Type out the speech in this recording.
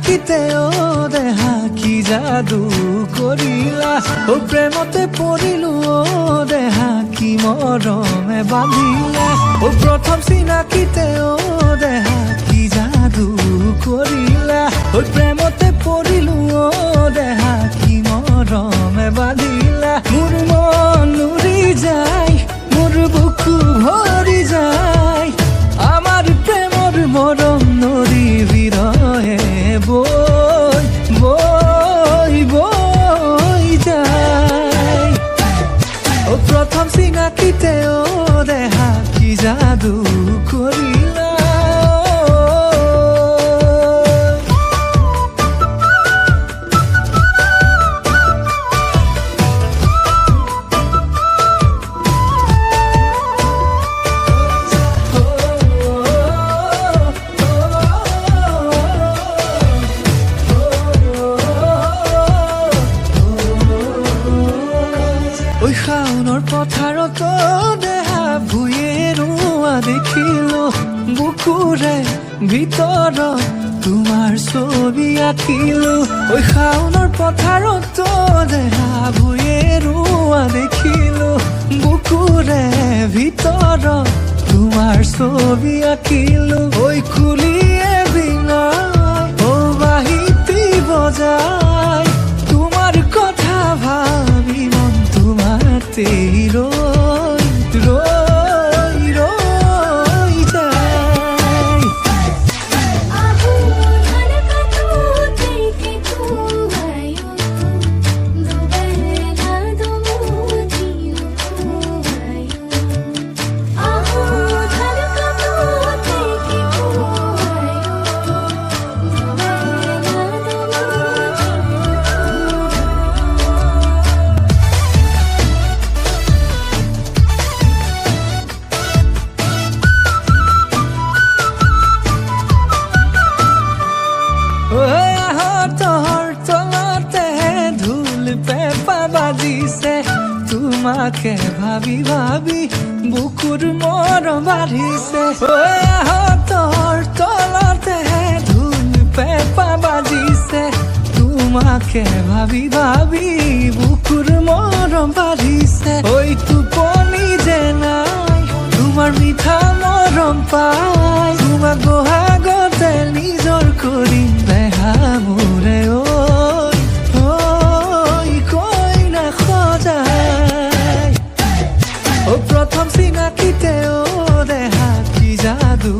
চিনাকিতে ও দেহা কি জাদু কৰিলা ও প্ৰেমতে পৰিলো ও দেহা কি মৰমে বান্ধিলা ও প্ৰথম চিনাকিতে ও দেহা কি জাদু কৰিলা ও প্ৰেমতে পৰিলো ও দেহা কি মৰমে বান্ধিলা মোৰ মন উৰি যায় মোৰ বুকু ভৰি যায় আমার প্রেমর মরম নদী বিরহে বই বই বই যায় ও প্রথম চিনাকিতে ও দেহা কি জাদু করিলা ওই শাওনৰ পথাৰত দেহা ভুঁয়ে ৰোৱা দেখিলো বুকুৰে ভিতৰত তোমাৰ ছবি আঁকিলো ওই শাওনৰ পথাৰত দেহা ভুঁয়ে ৰোৱা দেখিলো বুকুৰে ভিতৰত তোমাৰ ছবি আঁকিলো ওই কুলিয়ে বিনাই ও বাহিতি বজাই তোমাৰ কথা ভাবি মন তোমাতে ৰই ৰই ৰই যায় তোমাকে ভাবি ভাবি বুকুৰ মৰম বাঢ়িছে তোৰ তলতে ধুল পেঁপা বাজিছে তোমাকে ভাবি ভাবি বুকুৰ মৰম বাঢ়িছে ঐ টোপনি যে নাই তোমাৰ মিঠা মৰম পাই তোমাক বহাগতে নিজৰ কৰিম দেহা মোৰে ঐ কইনা সজাই ও প্ৰথম চিনাকিতে ও দেহা কি জাদু